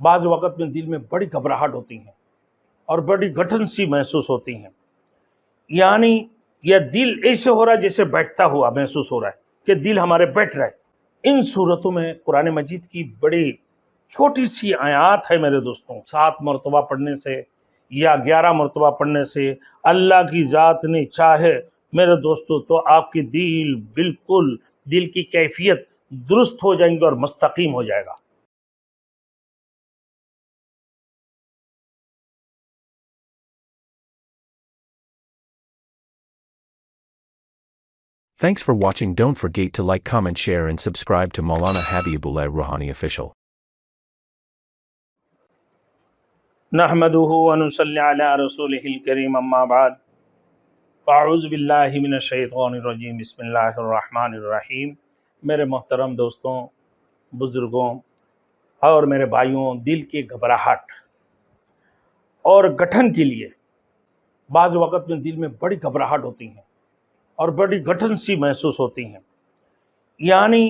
بعض وقت میں دل میں بڑی گھبراہٹ ہوتی ہیں اور بڑی گٹھن سی محسوس ہوتی ہیں، یعنی یہ دل ایسے ہو رہا ہے جیسے بیٹھتا ہوا محسوس ہو رہا ہے کہ دل ہمارے بیٹھ رہا ہے۔ ان صورتوں میں قرآن مجید کی بڑی چھوٹی سی آیات ہے میرے دوستوں، 7 مرتبہ پڑھنے سے یا 11 مرتبہ پڑھنے سے اللہ کی ذات نے چاہے میرے دوستوں تو آپ کی دل کی کیفیت درست ہو جائیں گے اور مستقیم ہو جائے گا۔ Thanks for watching. Don't forget to like, comment, share and subscribe to Maulana Habibullah Rouhani Official. نحمده ونصلي على رسوله الكريم اما بعد فاعوذ باللہ من الشیطان الرجیم بسم اللہ الرحمن الرحیم۔ میرے محترم دوستوں، بزرگوں اور میرے بھائیوں، دل کی گھبراہٹ اور گٹھن کے لیے بعض وقت میں دل میں بڑی گھبراہٹ ہوتی ہیں اور بڑی گٹھن سی محسوس ہوتی ہیں، یعنی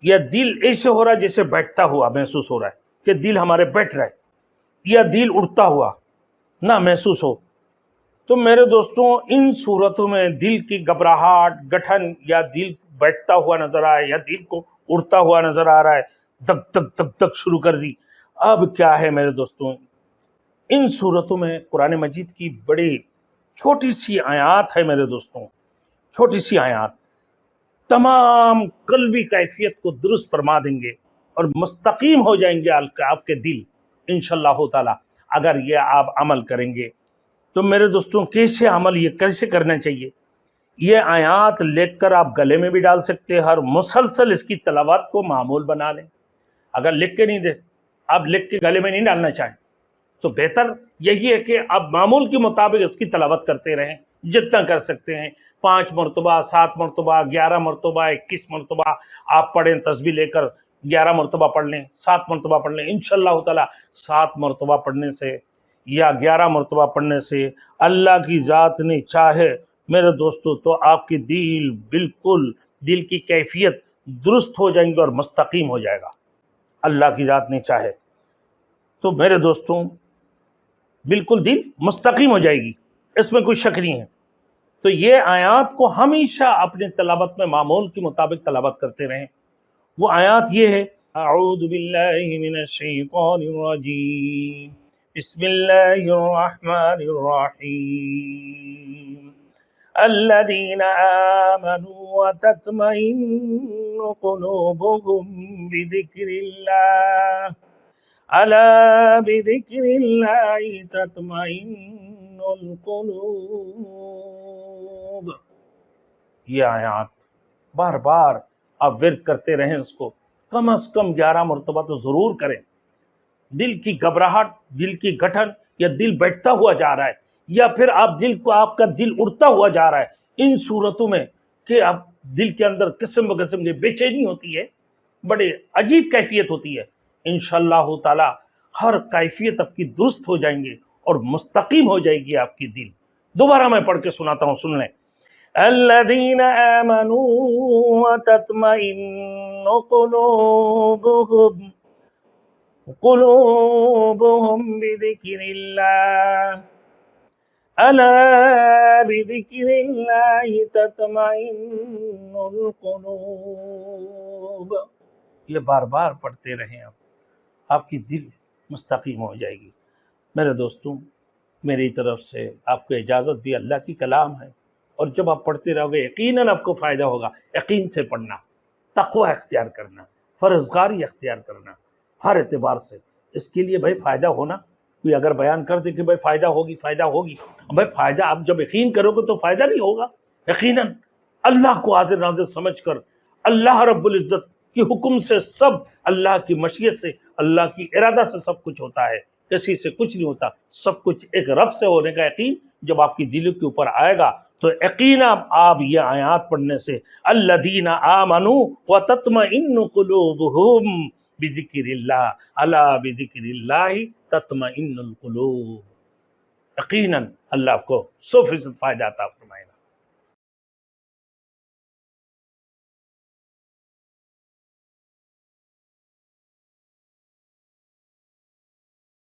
یہ دل ایسے ہو رہا ہے جیسے بیٹھتا ہوا محسوس ہو رہا ہے کہ دل ہمارے بیٹھ رہا ہے یا دل اڑتا ہوا نہ محسوس ہو۔ تو میرے دوستوں، ان صورتوں میں دل کی گھبراہٹ، گٹھن یا دل بیٹھتا ہوا نظر آئے یا دل کو اڑتا ہوا نظر آ رہا ہے، دک دک دک دک شروع کر دی، اب کیا ہے میرے دوستوں؟ ان صورتوں میں قرآن مجید کی بڑی چھوٹی سی آیات ہے میرے دوستوں، چھوٹی سی آیات تمام قلبی کیفیت کو درست فرما دیں گے اور مستقیم ہو جائیں گے آپ کے دل انشاءاللہ تعالی، اگر یہ آپ عمل کریں گے۔ تو میرے دوستوں، کیسے کرنا چاہیے؟ یہ آیات لکھ کر آپ گلے میں بھی ڈال سکتے ہیں، ہر مسلسل اس کی تلاوت کو معمول بنا لیں۔ اگر لکھ کے نہیں دے، آپ لکھ کے گلے میں نہیں ڈالنا چاہیں تو بہتر یہی ہے کہ آپ معمول کے مطابق اس کی تلاوت کرتے رہیں، جتنا کر سکتے ہیں، 5 مرتبہ، 7 مرتبہ، 11 مرتبہ، 21 مرتبہ آپ پڑھیں، تسبیح لے کر 11 مرتبہ پڑھ لیں، 7 مرتبہ پڑھ لیں، انشاءاللہ تعالی 7 مرتبہ پڑھنے سے یا 11 مرتبہ پڑھنے سے اللہ کی ذات نے چاہے میرے دوستو تو آپ کی دل کی کیفیت درست ہو جائیں گے اور مستقیم ہو جائے گا، اللہ کی ذات نے چاہے تو میرے دوستوں بالکل دل مستقیم ہو جائے گی، اس میں کوئی شک نہیں ہے۔ تو یہ آیات کو ہمیشہ اپنی تلاوت میں معمول کے مطابق تلاوت کرتے رہیں۔ وہ آیات یہ ہے، اعوذ باللہ من الشیطان الرجیم بسم اللہ الرحمن الرحیم الذین آمنوا وتطمئن قلوبهم بذکر اللہ الا بذکر اللہ تطمئن القلوب۔ یہ آیات بار بار آپ ورد کرتے رہیں، اس کو کم از کم 11 مرتبہ تو ضرور کریں۔ دل کی گھبراہٹ، دل کی گٹھن یا دل بیٹھتا ہوا جا رہا ہے یا پھر آپ کا دل اڑتا ہوا جا رہا ہے، ان صورتوں میں کہ آپ دل کے اندر قسم کی بے چینی ہوتی ہے، بڑے عجیب کیفیت ہوتی ہے، انشاءاللہ تعالی ہر کیفیت آپ کی درست ہو جائیں گے اور مستقیم ہو جائے گی آپ کی دل۔ دوبارہ میں پڑھ کے سناتا ہوں، سن لیں۔ الذین آمنوا وتطمئن قلوبهم بذکر اللہ الا بذکر اللہ تطمئن القلوب۔ یہ بار بار پڑھتے رہیں، آپ کی دل مستقیم ہو جائے گی۔ میرے دوستوں، میری طرف سے آپ کو اجازت بھی، اللہ کی کلام ہے، اور جب آپ پڑھتے رہو گے یقیناً آپ کو فائدہ ہوگا۔ یقین سے پڑھنا، تقوی اختیار کرنا، فرزگاری اختیار کرنا، ہر اعتبار سے اس کے لیے بھائی فائدہ ہونا۔ کوئی اگر بیان کر دے کہ بھائی فائدہ ہوگی، بھائی فائدہ آپ جب یقین کرو گے تو فائدہ بھی ہوگا یقیناً۔ اللہ کو حاضر ناظر سمجھ کر، اللہ رب العزت کے حکم سے، سب اللہ کی مشیت سے، اللہ کی ارادہ سے سب کچھ ہوتا ہے، کسی سے کچھ نہیں ہوتا، سب کچھ ایک رب سے ہونے کا یقین جب آپ کی دل کے اوپر آئے گا تو یقیناً آپ یہ آیات پڑھنے سے الذین آمنوا وتطمئن قلوبهم بذکر اللہ الا بذکر اللہ تطمئن القلوب، یقیناً اللہ آپ کو 100% فائدہ عطا فرمائے گا۔